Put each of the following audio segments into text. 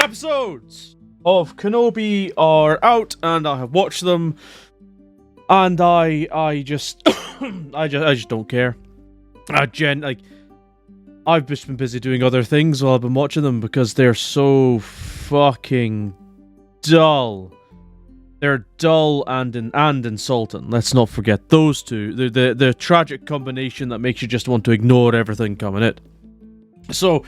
episodes of Kenobi are out, and I have watched them, and I just I just don't care. I've just been busy doing other things while I've been watching them because they're so fucking dull. They're dull and insulting. Let's not forget those two. They're the tragic combination that makes you just want to ignore everything coming in. So,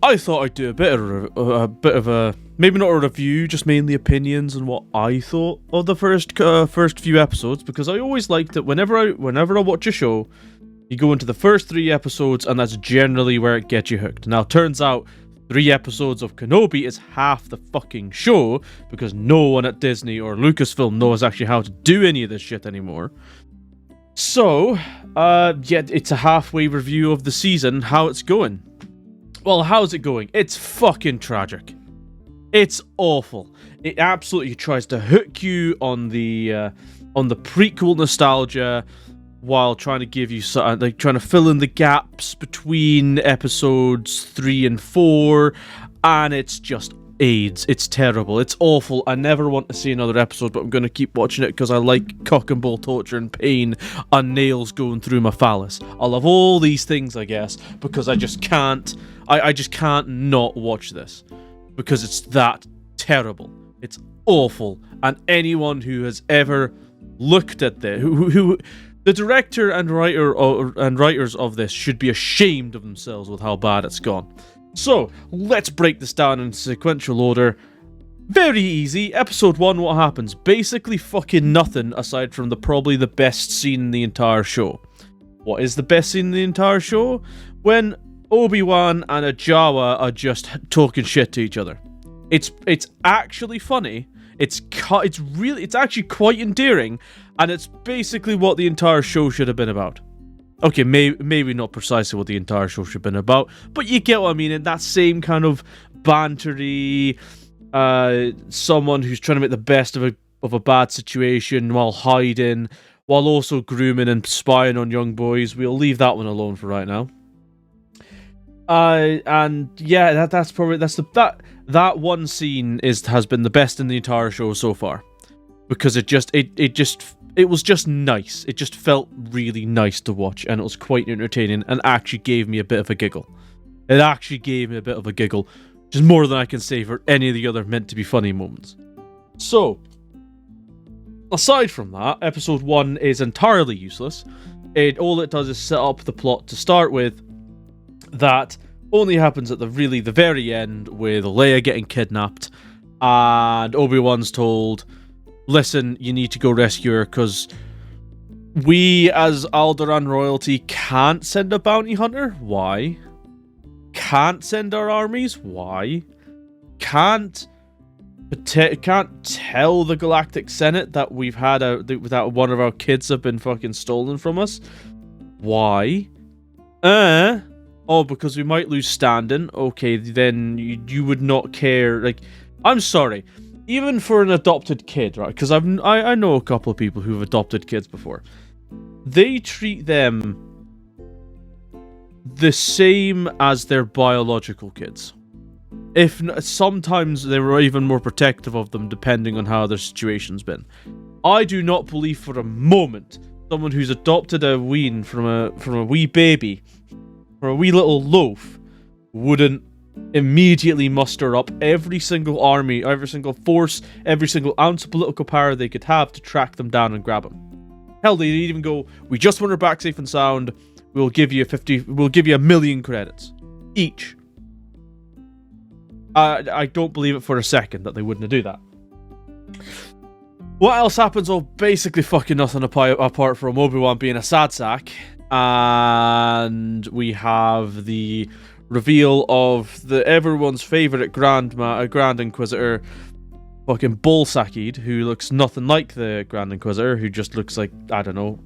I thought I'd do a bit of a maybe not a review, just mainly opinions on what I thought of the first few episodes, because I always liked it. Whenever I watch a show, you go into the first 3 episodes, and that's generally where it gets you hooked. Now, it turns out 3 episodes of Kenobi is half the fucking show, because no one at Disney or Lucasfilm knows actually how to do any of this shit anymore. So, it's a halfway review of the season, how it's going. Well, how's it going? It's fucking tragic. It's awful. It absolutely tries to hook you on the prequel nostalgia, while trying to give you trying to fill in the gaps between episodes 3 and 4, and it's just AIDS. It's terrible. It's awful. I never want to see another episode, but I'm going to keep watching it because I like cock and bull torture and pain and nails going through my phallus. I love all these things, I guess, because I just can't. I just can't not watch this because it's that terrible. It's awful, and anyone who has ever looked at this, who the director and writers of this should be ashamed of themselves with how bad it's gone. So, let's break this down in sequential order. Very easy. Episode 1, what happens? Basically fucking nothing aside from probably the best scene in the entire show. What is the best scene in the entire show? When Obi-Wan and a Jawa are just talking shit to each other. It's actually funny. It's actually quite endearing, and it's basically what the entire show should have been about. Okay, maybe not precisely what the entire show should have been about, but you get what I mean. In that same kind of bantery, someone who's trying to make the best of a bad situation while hiding, while also grooming and spying on young boys. We'll leave that one alone for right now. And yeah, that one scene has been the best in the entire show so far, because it was just nice. It just felt really nice to watch, and it was quite entertaining, and actually gave me a bit of a giggle. It actually gave me a bit of a giggle, which is more than I can say for any of the other meant to be funny moments. So, aside from that, episode 1 is entirely useless. All it does is set up the plot to start with. That only happens at the very end, with Leia getting kidnapped, and Obi-Wan's told, listen, you need to go rescue her, because we as Alderaan royalty can't send a bounty hunter. Why? Can't send our armies. Why? Can't tell the Galactic Senate that we've had that one of our kids have been fucking stolen from us. Why? Oh, because we might lose standing. Okay, then you would not care. Like, I'm sorry. Even for an adopted kid, right? Because I know a couple of people who've adopted kids before. They treat them the same as their biological kids. Sometimes they were even more protective of them, depending on how their situation's been. I do not believe for a moment someone who's adopted a wean from a wee baby, or a wee little loaf, wouldn't immediately muster up every single army, every single force, every single ounce of political power they could have to track them down and grab them. Hell, they'd even go, we just want her back safe and sound, we'll give you 1 million credits. Each. I don't believe it for a second that they wouldn't do that. What else happens? Oh, basically fucking nothing apart from Obi-Wan being a sad sack. And we have the reveal of everyone's favourite Grand Inquisitor, fucking Bolsakid, who looks nothing like the Grand Inquisitor, who just looks like, I don't know,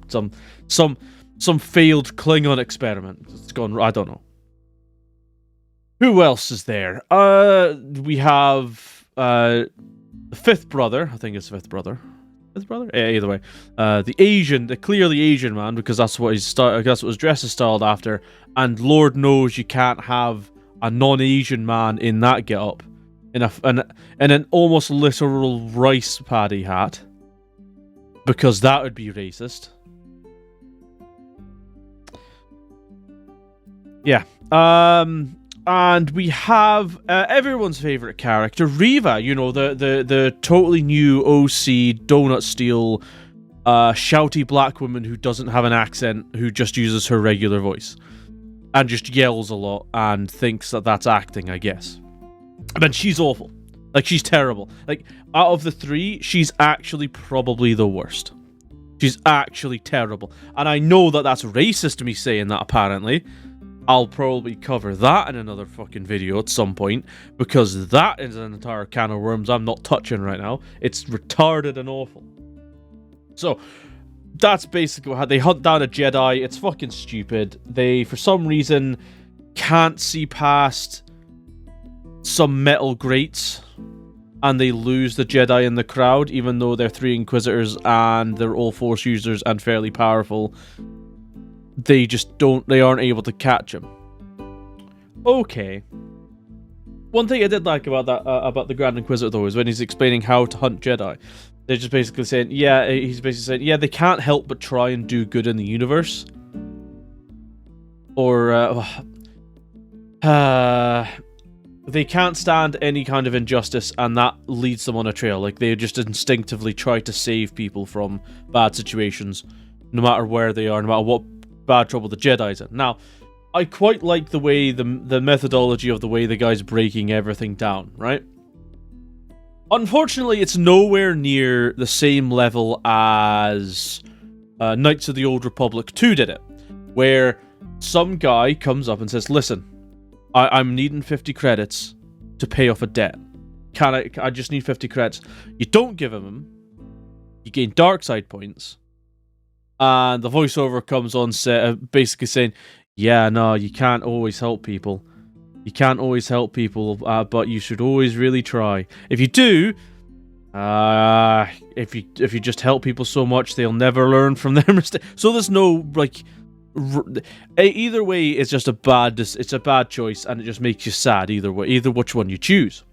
some failed Klingon experiment. It's gone, I don't know. Who else is there? We have the fifth brother. I think it's fifth brother. Fifth brother? Yeah, either way. The clearly Asian man, because that's what his dress is styled after. And Lord knows you can't have a non-Asian man in that get-up. in an almost literal rice paddy hat, because that would be racist. Yeah. And we have everyone's favorite character, Reva. You know, the totally new OC donut steal, shouty black woman who doesn't have an accent, who just uses her regular voice and just yells a lot and thinks that that's acting, I guess. But she's awful. Like, she's terrible. Like, out of the three, she's actually probably the worst. She's actually terrible. And I know that that's racist to me saying that, apparently. I'll probably cover that in another fucking video at some point, because that is an entire can of worms I'm not touching right now. It's retarded and awful. So, that's basically how they hunt down a Jedi. It's fucking stupid. They, for some reason, can't see past some metal grates, and they lose the Jedi in the crowd, even though they're 3 Inquisitors and they're all Force users and fairly powerful. They just they aren't able to catch him. Okay. One thing I did like about that, about the Grand Inquisitor, though, is when he's explaining how to hunt Jedi. They're just basically saying, yeah, he's basically saying, yeah, they can't help but try and do good in the universe. Or, they can't stand any kind of injustice, and that leads them on a trail. Like, they just instinctively try to save people from bad situations, no matter where they are, no matter what bad trouble the Jedi's in. Now, I quite like the way, the methodology of the way the guy's breaking everything down, right? Unfortunately, it's nowhere near the same level as Knights of the Old Republic 2 did it, where some guy comes up and says, listen, I'm needing 50 credits to pay off a debt. I just need 50 credits. You don't give him, you gain dark side points, and the voiceover comes on set, basically saying, yeah, no, you can't always help people. You can't always help people, but you should always really try. If you do, if you just help people so much, they'll never learn from their mistakes. So there's no, like, either way, it's just it's a bad choice, and it just makes you sad either way, either which one you choose.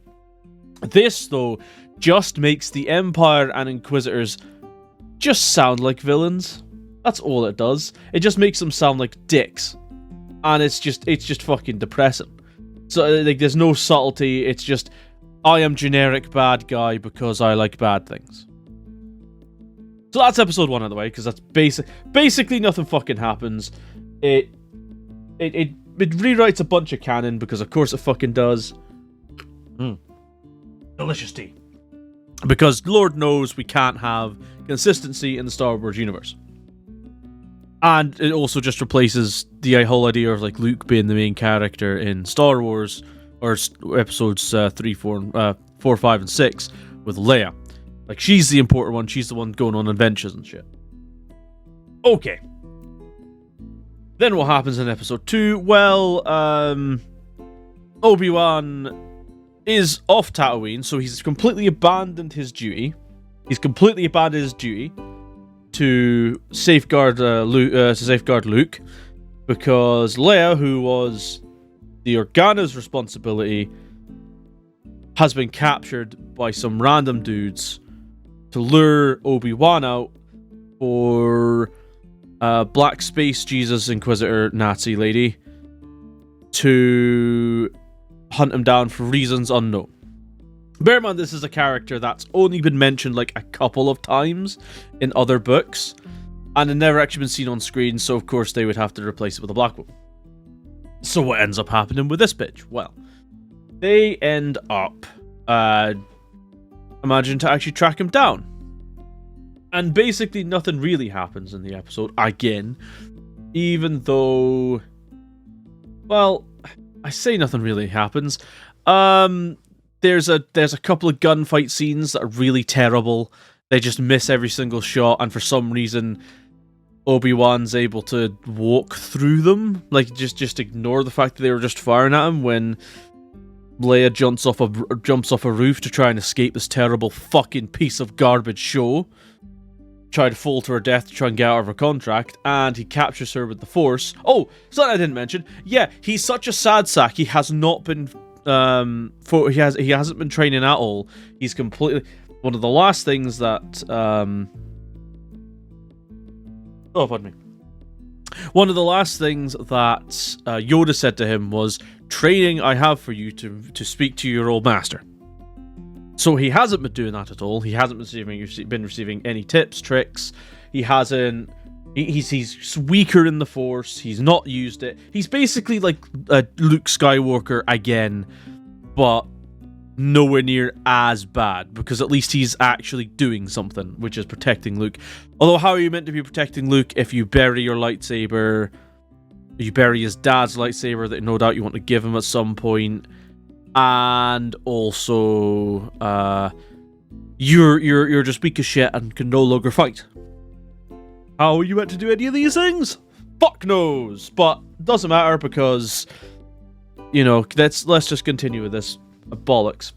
This, though, just makes the Empire and Inquisitors just sound like villains. That's all it does. It just makes them sound like dicks. And it's just fucking depressing. So, like, there's no subtlety, it's just, I am generic bad guy because I like bad things. So that's episode 1 out of the way, because that's basically nothing fucking happens. It rewrites a bunch of canon, because of course it fucking does. Delicious tea. Because Lord knows we can't have consistency in the Star Wars universe. And it also just replaces the whole idea of, like, Luke being the main character in Star Wars, or episodes 3, 4, 5, and 6, with Leia. Like, she's the important one. She's the one going on adventures and shit. Okay. Then what happens in episode 2? Well, Obi-Wan is off Tatooine, so he's completely abandoned his duty. To safeguard Luke, because Leia, who was the Organa's responsibility, has been captured by some random dudes to lure Obi-Wan out for Black Space Jesus Inquisitor Nazi lady to hunt him down for reasons unknown. Bear in mind, this is a character that's only been mentioned like a couple of times in other books, and had never actually been seen on screen, so of course they would have to replace it with a black woman. So what ends up happening with this bitch? Well, they end up imagine to actually track him down. And basically nothing really happens in the episode, again, even though, well, I say nothing really happens. There's a couple of gunfight scenes that are really terrible. They just miss every single shot, and for some reason, Obi-Wan's able to walk through them. Like, just ignore the fact that they were just firing at him when Leia jumps off a roof to try and escape this terrible fucking piece of garbage show. Try to fall to her death to try and get out of her contract, and he captures her with the Force. Oh, something I didn't mention. Yeah, he's such a sad sack, he has not been he hasn't been training at all. He's completely one of the last things that oh, pardon me. One of the last things that Yoda said to him was, "Training I have for you to speak to your old master." So he hasn't been doing that at all. He hasn't been receiving any tips, tricks. He hasn't. He's weaker in the Force. He's not used it. He's basically like Luke Skywalker again, but nowhere near as bad, because at least he's actually doing something, which is protecting Luke. Although, how are you meant to be protecting Luke if you bury your lightsaber? You bury his dad's lightsaber that no doubt you want to give him at some point, and also you're just weak as shit and can no longer fight. How are you meant to do any of these things? Fuck knows. But doesn't matter, because let's just continue with this bollocks.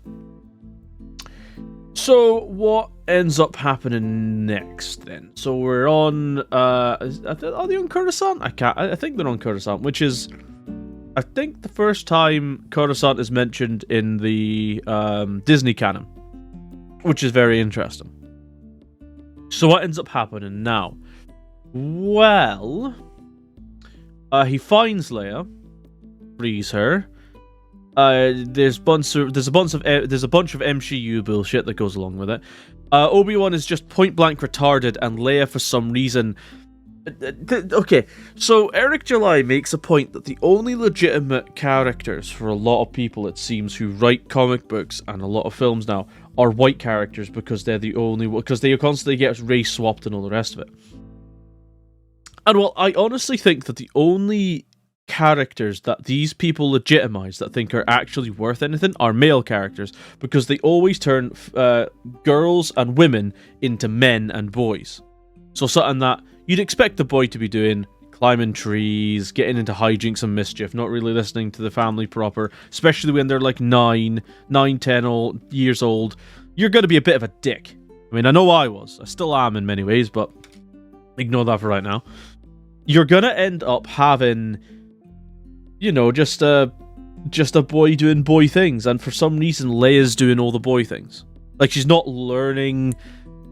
So what ends up happening next then? So we're on are they on Coruscant? I think they're on Coruscant, which is I think the first time Coruscant is mentioned in the Disney canon, which is very interesting. So what ends up happening now? Well, he finds Leia, frees her. There's a bunch of MCU bullshit that goes along with it. Obi-Wan is just point blank retarded, and Leia, for some reason. Okay, so Eric July makes a point that the only legitimate characters for a lot of people, it seems, who write comic books and a lot of films now are white characters, because they're the only, because they constantly get race swapped and all the rest of it. And well, I honestly think that the only characters that these people legitimize that think are actually worth anything are male characters, because they always turn girls and women into men and boys. So something that you'd expect the boy to be doing, climbing trees, getting into hijinks and mischief, not really listening to the family proper, especially when they're like 10 years old. You're going to be a bit of a dick. I mean, I know I was. I still am in many ways, but ignore that for right now. You're going to end up having, just a boy doing boy things, and for some reason Leia's doing all the boy things. Like, she's not learning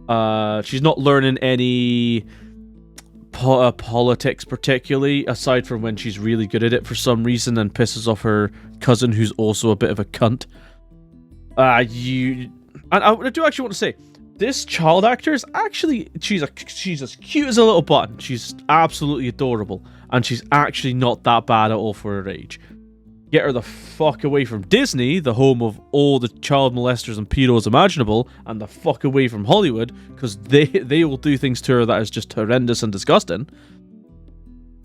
any politics particularly, aside from when she's really good at it for some reason and pisses off her cousin, who's also a bit of a cunt. I do actually want to say, this child actor is actually, she's as cute as a little button. She's absolutely adorable, and she's actually not that bad at all for her age. Get her the fuck away from Disney, the home of all the child molesters and pedos imaginable, and the fuck away from Hollywood, because they will do things to her that is just horrendous and disgusting.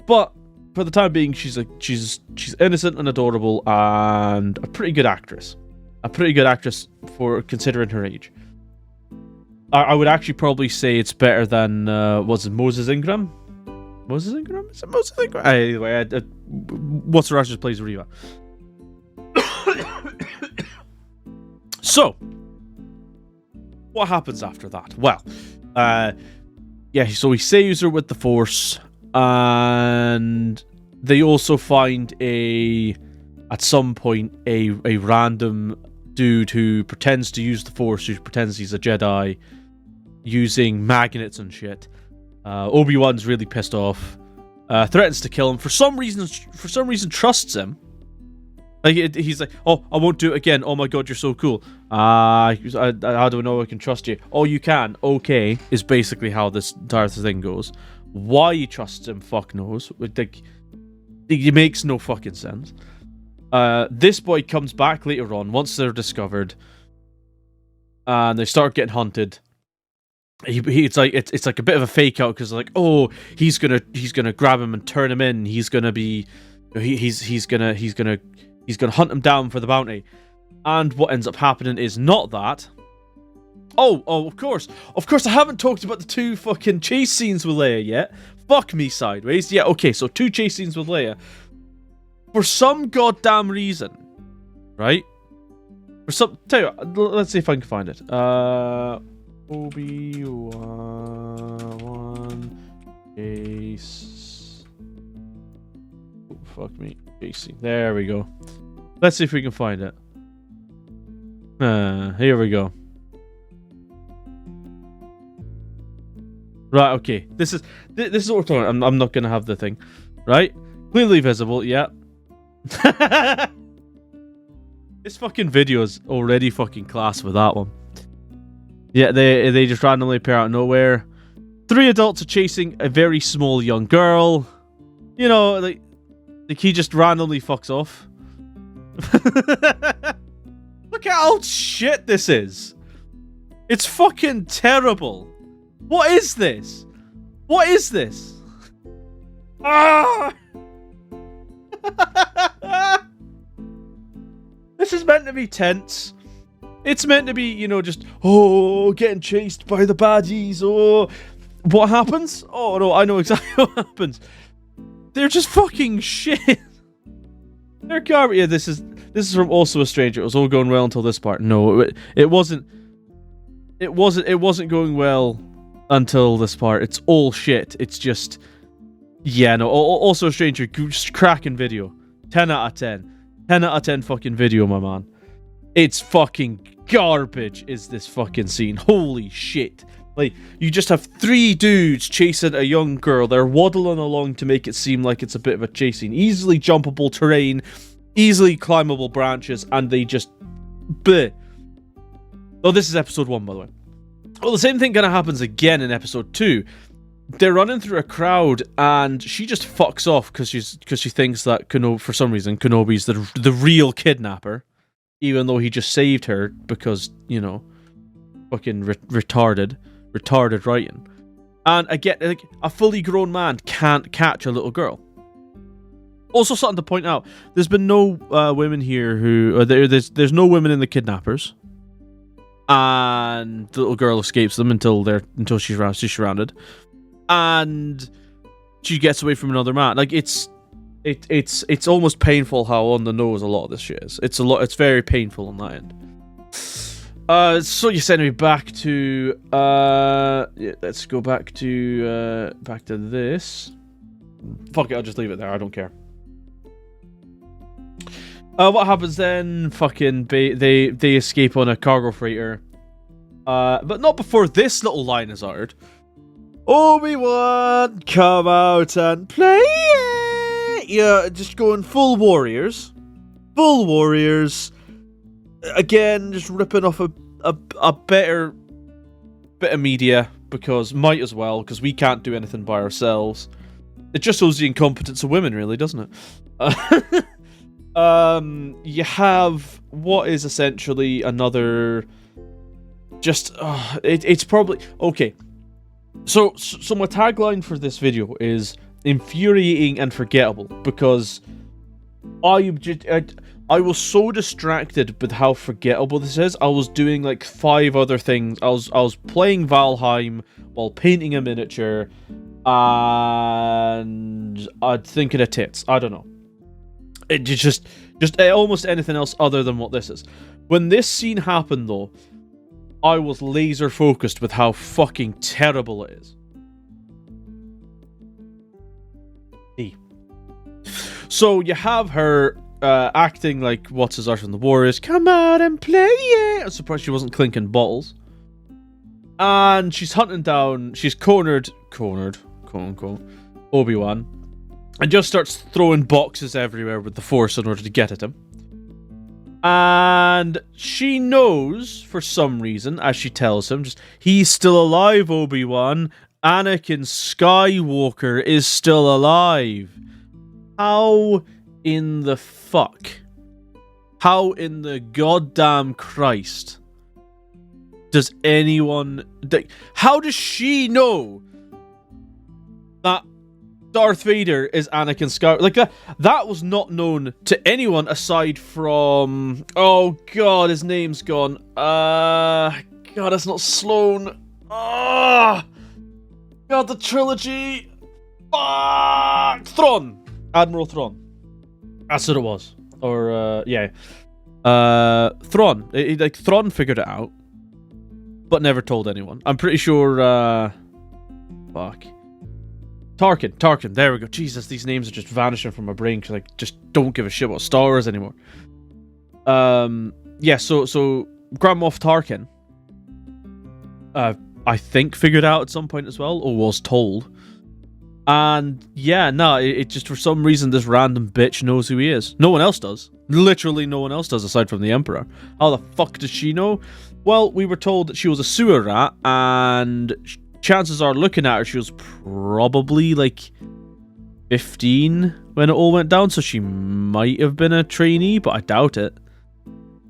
But for the time being, she's innocent and adorable, and a pretty good actress. A pretty good actress for considering her age. I would actually probably say it's better than Moses Ingram? Moses Ingram? Is it Moses Ingram? Anyway, What's the Rush just plays Reva. So, what happens after that? Well, so he saves her with the Force, and they also find at some point a random dude who pretends to use the Force, who pretends he's a Jedi, using magnets and shit. Obi-Wan's really pissed off, threatens to kill him. For some reason trusts him. Like, he's like, "Oh, I won't do it again. Oh my god, you're so cool. How do I know I can trust you?" "Oh, you can. Okay," is basically how this entire thing goes. Why he trusts him, fuck knows. Like, it makes no fucking sense. This boy comes back later on once they're discovered, and they start getting hunted. It's like a bit of a fake out, because like, oh, he's gonna grab him and turn him in. He's gonna hunt him down for the bounty. And what ends up happening is not that. Oh, of course, I haven't talked about the 2 fucking chase scenes with Leia yet. Fuck me sideways. Yeah, okay, so 2 chase scenes with Leia. For some goddamn reason, right? Tell you what, let's see if I can find it. Obi-Wan chase. Oh, fuck me. Chasing. There we go. Let's see if we can find it. Here we go. Right, okay. This is what we're talking about. I'm not gonna have the thing. Right? Clearly visible, yeah. This fucking video is already fucking class with that one. Yeah, they just randomly appear out of nowhere. 3 adults are chasing a very small young girl. You know, like he just randomly fucks off. Look at how shit this is. It's fucking terrible. What is this? What is this? Ah! This is meant to be tense. It's meant to be, you know, just, oh, getting chased by the baddies. Oh, what happens? Oh, no, I know exactly what happens. They're just fucking shit. They're garbage. Yeah, this is from Also a Stranger. It was all going well until this part. No, it wasn't. It wasn't going well until this part. It's all shit. It's just, yeah, no. Also a Stranger, just cracking video. 10 out of 10. 10 out of 10 fucking video, my man. It's fucking garbage, is this fucking scene. Holy shit. Like, you just have 3 dudes chasing a young girl. They're waddling along to make it seem like it's a bit of a chase scene. Easily jumpable terrain, easily climbable branches, and they just... bleh. Oh, this is episode 1, by the way. Well, the same thing kind of happens again in episode 2. They're running through a crowd, and she just fucks off because she thinks that for some reason Kenobi's the real kidnapper, even though he just saved her because, you know, fucking retarded writing. And again, like, a fully grown man can't catch a little girl. Also, something to point out: there's been no women here who there's no women in the kidnappers, and the little girl escapes them until she's surrounded. And she gets away from another man. Like, it's almost painful how on the nose a lot of this shit is. It's very painful on that end. So you send me back to yeah, let's go back to this. Fuck it, I'll just leave it there. I don't care. What happens then? Fucking they escape on a cargo freighter. But not before this little line is uttered. Obi-Wan, come out and play it! Yeah, just going full warriors. Full warriors. Again, just ripping off a better bit of media, because might as well, because we can't do anything by ourselves. It just shows the incompetence of women, really, doesn't it? You have what is essentially another... just... it's probably... Okay. So my tagline for this video is infuriating and forgettable, because I was so distracted with how forgettable this is. I was doing like 5 other things. I was playing Valheim while painting a miniature, and I'd thinking of tits. I don't know. It just almost anything else other than what this is. When this scene happened, though, I was laser focused with how fucking terrible it is. So you have her acting like what's his art from the Warriors. Come out and play it. I'm surprised she wasn't clinking bottles. And she's hunting down. She's cornered, quote unquote, Obi-Wan, and just starts throwing boxes everywhere with the Force in order to get at him. And she knows, for some reason, as she tells him, just, he's still alive, Obi-Wan. Anakin Skywalker is still alive. How in the fuck? How in the goddamn Christ does anyone... How does she know that Darth Vader is Anakin Skywalker? Like, that was not known to anyone aside from... Oh, God, his name's gone. God, that's not Sloane. God, the trilogy. Fuck! Thrawn. Admiral Thrawn. That's what it was. Or, yeah. Thrawn. Like, Thrawn figured it out, but never told anyone. I'm pretty sure, fuck. Tarkin, there we go. Jesus, these names are just vanishing from my brain because I just don't give a shit about Star Wars anymore. Yeah, so Grand Moff Tarkin, I think figured out at some point as well, or was told. And yeah, no, it just, for some reason, this random bitch knows who he is. No one else does. Literally no one else does aside from the Emperor. How the fuck does she know? Well, we were told that she was a sewer rat, and chances are, looking at her, she was probably like 15 when it all went down, so she might have been a trainee, but I doubt it.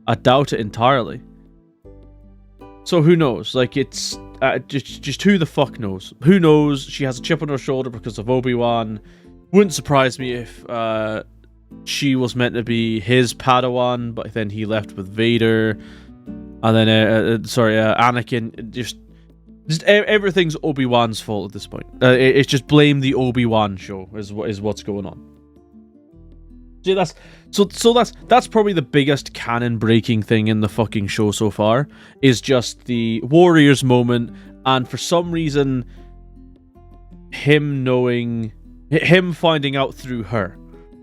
I doubt it entirely. So who knows? Like, it's just who the fuck knows? Who knows? She has a chip on her shoulder because of Obi-Wan. Wouldn't surprise me if she was meant to be his Padawan, but then he left with Vader, and then Anakin. Just everything's Obi-Wan's fault at this point. It's just blame the Obi-Wan show is what's going on. See, that's probably the biggest canon breaking thing in the fucking show so far, is just the Warriors moment, and for some reason him finding out through her,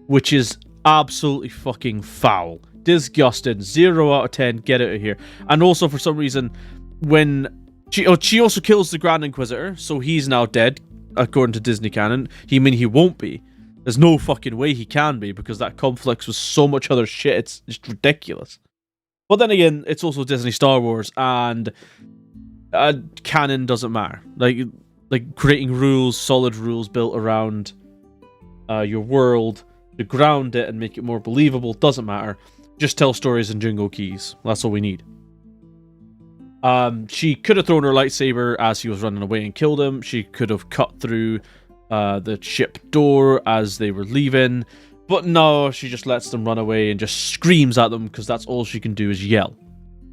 which is absolutely fucking foul, disgusting, 0 out of 10, get out of here. And also for some reason, when she also kills the Grand Inquisitor, so he's now dead according to Disney canon. He won't be. There's no fucking way he can be, because that conflicts with so much other shit. It's just ridiculous. But then again, it's also Disney Star Wars, and canon doesn't matter. Like creating rules, solid rules built around your world to ground it and make it more believable doesn't matter. Just tell stories and jingle keys. That's all we need. She could have thrown her lightsaber as he was running away and killed him. She could have cut through the ship door as they were leaving, but no, she just lets them run away and just screams at them, because that's all she can do is yell.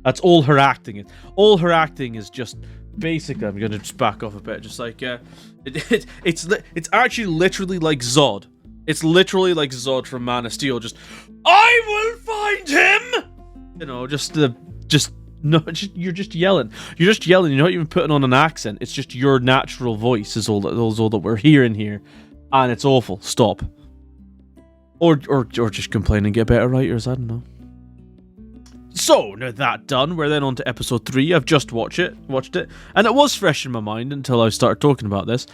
That's all her acting is. All her acting is just basically, I'm gonna just back off a bit, just like it's actually literally like Zod. It's literally like Zod from Man of Steel. Just, I will find him. You know, you're just yelling. You're just yelling. You're not even putting on an accent. It's just your natural voice is all that we're hearing here, and it's awful. Stop. Or just complain and get better writers. I don't know. So now that done, we're then on to episode 3. I've just watched it, and it was fresh in my mind until I started talking about this.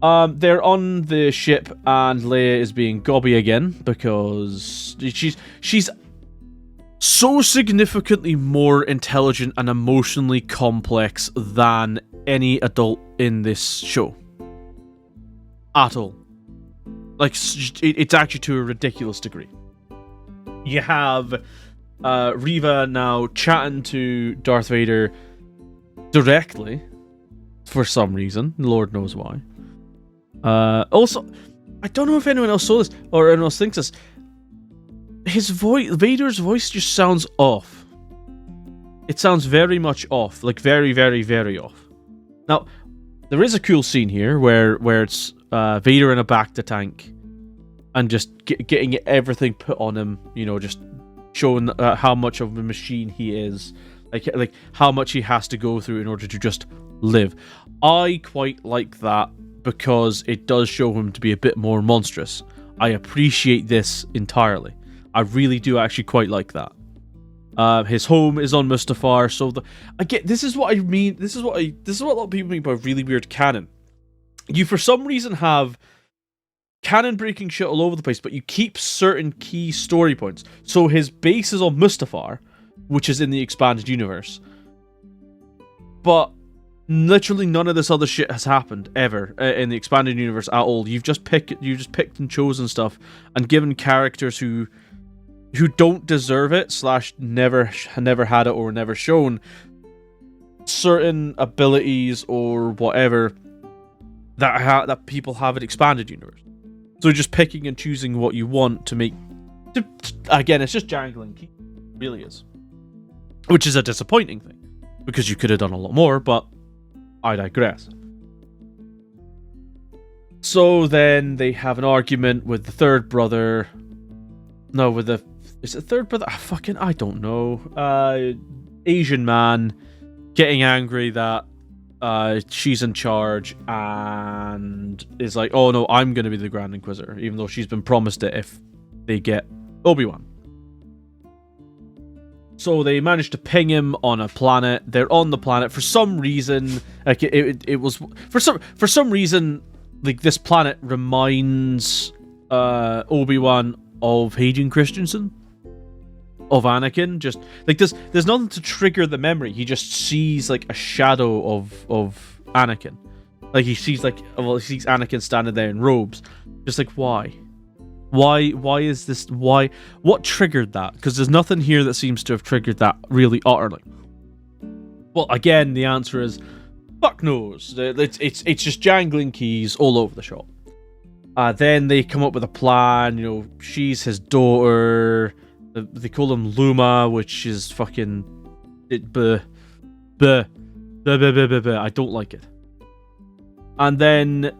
They're on the ship, and Leia is being gobby again because she's so significantly more intelligent and emotionally complex than any adult in this show. At all. Like, it's actually to a ridiculous degree. You have Reva now chatting to Darth Vader directly, for some reason. Lord knows why. Also, I don't know if anyone else saw this, or anyone else thinks this. Vader's voice just sounds off. It sounds very much off, like very, very, very off. Now, there is a cool scene here where it's Vader in a Bacta tank, and just getting everything put on him. You know, just showing how much of a machine he is, like how much he has to go through in order to just live. I quite like that because it does show him to be a bit more monstrous. I appreciate this entirely. I really do actually quite like that. His home is on Mustafar, so this is what I mean. This is what a lot of people mean by really weird canon. You, for some reason, have canon breaking shit all over the place, but you keep certain key story points. So his base is on Mustafar, which is in the expanded universe, but literally none of this other shit has happened ever in the expanded universe at all. You've just picked and chosen stuff and given characters who don't deserve it / never had it or never shown certain abilities or whatever that people have in expanded universe. So just picking and choosing what you want to make. Again, it's just jangling. It really is, which is a disappointing thing because you could have done a lot more. But I digress. So then they have an argument with the third brother. No, is it third brother? I don't know. Asian man getting angry that she's in charge and is like, oh no, I'm going to be the Grand Inquisitor, even though she's been promised it if they get Obi-Wan. So they managed to ping him on a planet. They're on the planet for some reason. Like it was for some reason. Like this planet reminds Obi-Wan of Hayden Christensen, of Anakin. Just like there's nothing to trigger the memory. He just sees like a shadow of Anakin. Like he sees Anakin standing there in robes. Just like why? Why is this? Why? What triggered that? Because there's nothing here that seems to have triggered that really utterly. Well, again, the answer is fuck knows. It's just jangling keys all over the shop. Then they come up with a plan. You know, she's his daughter. They call him Luma, which is fucking I don't like it. And then,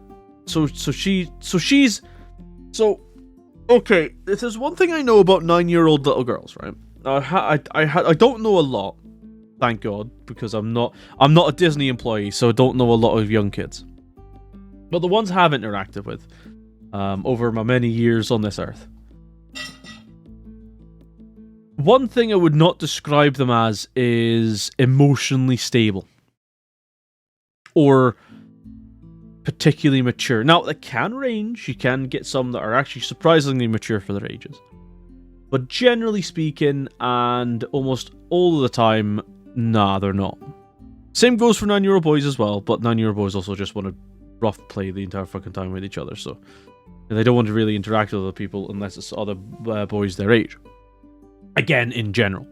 okay, if there's one thing I know about 9-year-old little girls, right? I don't know a lot, thank God, because I'm not a Disney employee, so I don't know a lot of young kids. But the ones I have interacted with over my many years on this earth, one thing I would not describe them as is emotionally stable or particularly mature. Now, they can range. You can get some that are actually surprisingly mature for their ages. But generally speaking, and almost all of the time, nah, they're not. Same goes for 9-year-old boys as well, but 9-year-old boys also just want to rough play the entire fucking time with each other, so they don't want to really interact with other people unless it's other boys their age. Again, in general.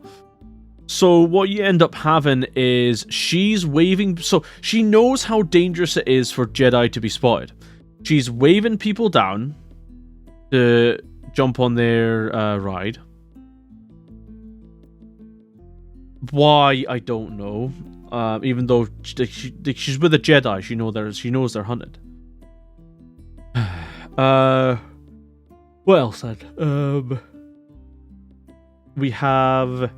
So what you end up having is she's waving... So she knows how dangerous it is for Jedi to be spotted. She's waving people down to jump on their ride. Why, I don't know. Even though she's with a Jedi, she knows they're hunted. Well said. We have...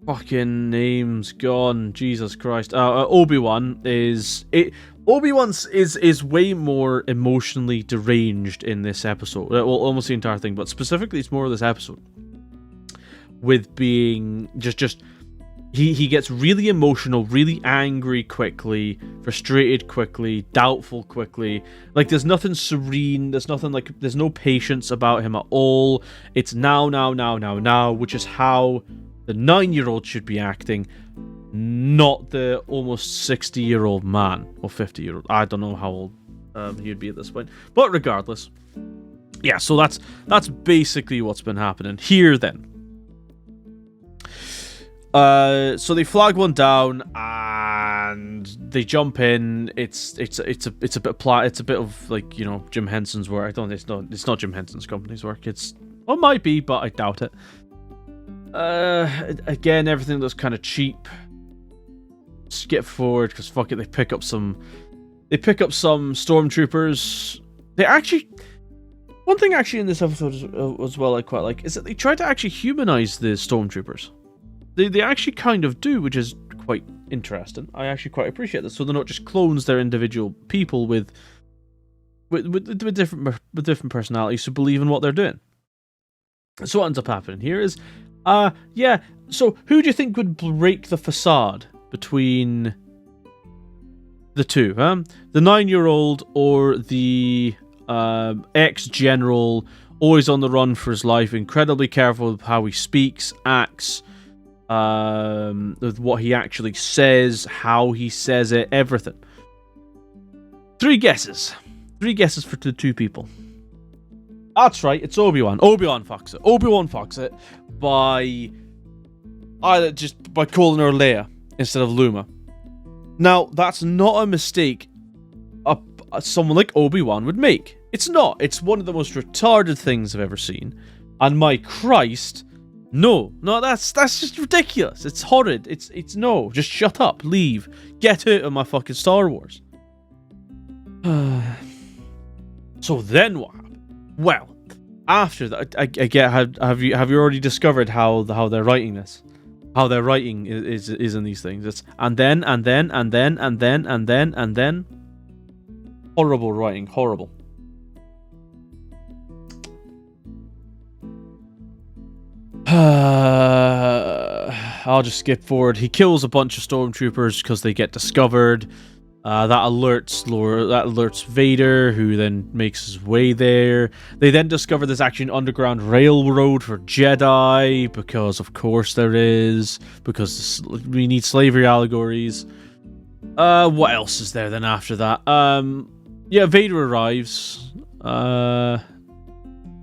Fucking names gone, Jesus Christ. Obi-Wan is way more emotionally deranged in this episode. Well, almost the entire thing, but specifically it's more of this episode. With being he gets really emotional, really angry quickly, frustrated quickly, doubtful quickly. Like there's nothing serene, there's no patience about him at all. It's now, which is how the 9-year-old should be acting, not the almost 60-year-old man or 50-year-old. I don't know how old he'd be at this point, but regardless, yeah. So that's basically what's been happening here. Then, so they flag one down and they jump in. It's a bit of like, you know, Jim Henson's work. It's not Jim Henson's company's work. It might be, but I doubt it. Again, everything looks kind of cheap. Skip forward because fuck it, they pick up some stormtroopers. One thing actually in this episode as well I quite like is that they try to actually humanize the stormtroopers. They actually kind of do, which is quite interesting. I actually quite appreciate this. So they're not just clones; they're individual people with different personalities who believe in what they're doing. So what ends up happening here is, so who do you think would break the facade between the two? The 9-year-old or the ex-general, always on the run for his life, incredibly careful with how he speaks, acts, with what he actually says, how he says it, everything. Three guesses for the two people. That's right, it's Obi-Wan. Obi-Wan fucks it by calling her Leia instead of Luma. Now, that's not a mistake someone like Obi-Wan would make. It's not. It's one of the most retarded things I've ever seen. And my Christ, no, that's just ridiculous. It's horrid. It's no, just shut up, leave, get out of my fucking Star Wars. So then what happened? Well, after that, I get. Have you already discovered how they're writing this? How their writing is in these things. It's and then. Horrible writing, horrible. I'll just skip forward. He kills a bunch of stormtroopers because they get discovered. That alerts Vader, who then makes his way there. They then discover there's actually an underground railroad for Jedi, because of course there is, because we need slavery allegories. What else is there then after that? Yeah, Vader arrives.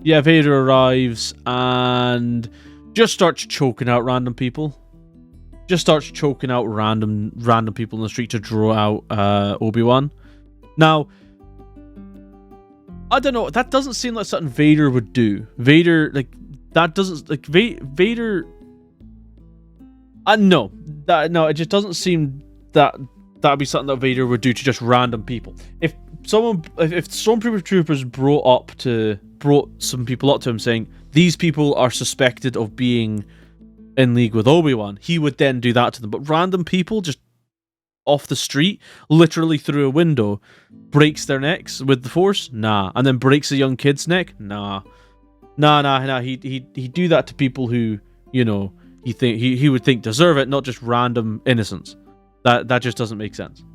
Vader arrives and just starts choking out random people. Just starts choking out random people in the street to draw out Obi-Wan. Now, I don't know. That doesn't seem like something Vader would do. Vader, like, that doesn't, like, Vader. No, it just doesn't seem that that'd be something that Vader would do to just random people. If stormtroopers brought some people up to him saying these people are suspected of being in league with Obi-Wan, he would then do that to them. But random people just off the street, literally through a window, breaks their necks with the Force? Nah. And then breaks a young kid's neck? Nah. Nah. He'd do that to people who, you know, he would think deserve it, not just random innocents. That just doesn't make sense.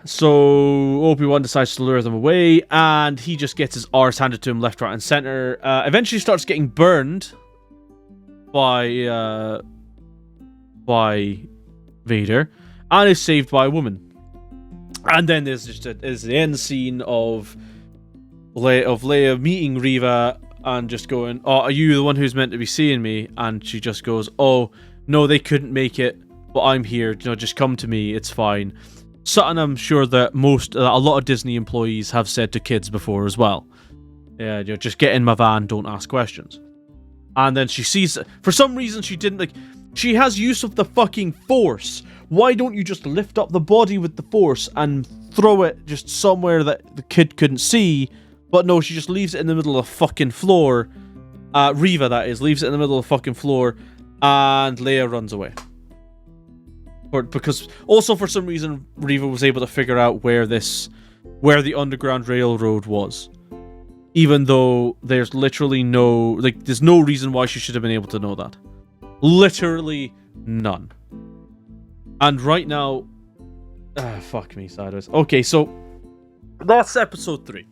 So Obi-Wan decides to lure them away, and he just gets his arse handed to him left, right, and center. Eventually starts getting burned by Vader, and is saved by a woman. And then there's the end scene of Leia meeting Reva and just going, "Oh, are you the one who's meant to be seeing me?" And she just goes, "Oh no, they couldn't make it, but I'm here. You know, just come to me. It's fine." Something I'm sure that a lot of Disney employees have said to kids before as well. Yeah, you know, just get in my van, don't ask questions. And then she sees, for some reason she didn't, like, she has use of the fucking Force. Why don't you just lift up the body with the Force and throw it just somewhere that the kid couldn't see? But no, she just leaves it in the middle of the fucking floor. Reva, that is, leaves it in the middle of the fucking floor, and Leia runs away. Because also for some reason Reva was able to figure out where the Underground Railroad was, even though there's literally there's no reason why she should have been able to know that. Literally none. And right now, fuck me sideways. Okay, so that's episode 3.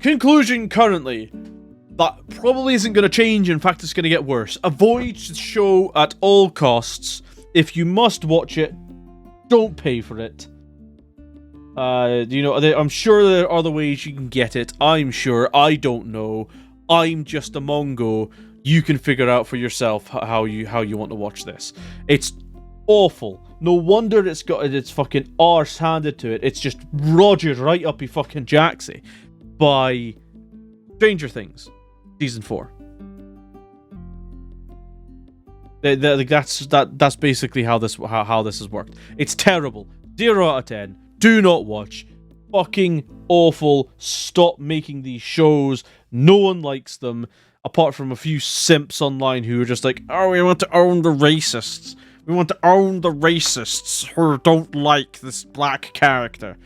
Conclusion currently. That probably isn't going to change. In fact, it's going to get worse. Avoid the show at all costs. If you must watch it, don't pay for it. I'm sure there are other ways you can get it. I'm sure. I don't know. I'm just a Mongo. You can figure out for yourself how you want to watch this. It's awful. No wonder it's got its fucking arse handed to it. It's just rogered right up your fucking jacksy by Stranger Things season 4. That's basically how this has worked. It's terrible. 0 out of 10. Do not watch. Fucking awful. Stop making these shows. No one likes them, apart from a few simps online who are just like, "Oh, we want to own the racists. We want to own the racists who don't like this black character."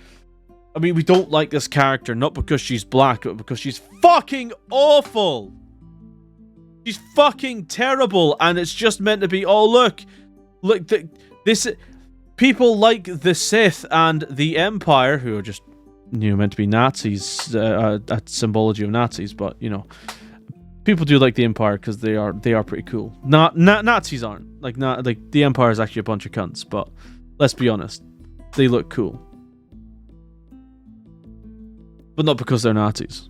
I mean, we don't like this character not because she's black, but because she's fucking awful. She's fucking terrible, and it's just meant to be, oh, look, this people like the Sith and the Empire, who are just, meant to be Nazis, that symbology of Nazis, but, people do like the Empire because they are pretty cool. Nazis aren't. Like the Empire is actually a bunch of cunts, but let's be honest, they look cool. But not because they're Nazis.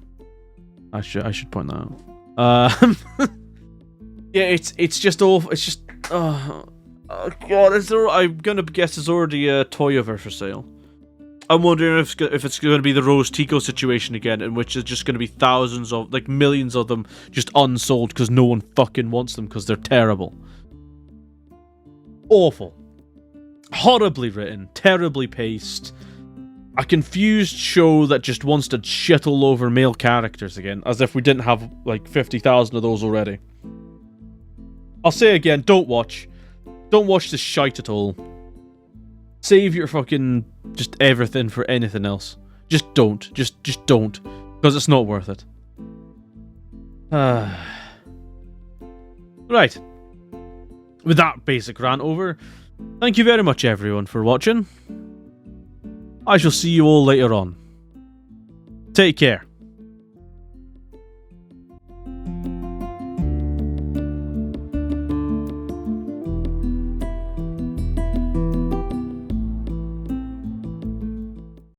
I should point that out. Yeah, it's just awful. It's just oh god. I'm gonna guess there's already a Toyoverse for sale. I'm wondering if it's going to be the Rose Tico situation again, in which there's just going to be thousands of, like, millions of them just unsold because no one fucking wants them because they're terrible. Awful. Horribly written. Terribly paced. A confused show that just wants to shit all over male characters again, as if we didn't have, like, 50,000 of those already. I'll say again, don't watch. Don't watch this shite at all. Save your fucking just everything for anything else. Just don't. Just don't. Because it's not worth it. Right. With that basic rant over, thank you very much everyone for watching. I shall see you all later on. Take care.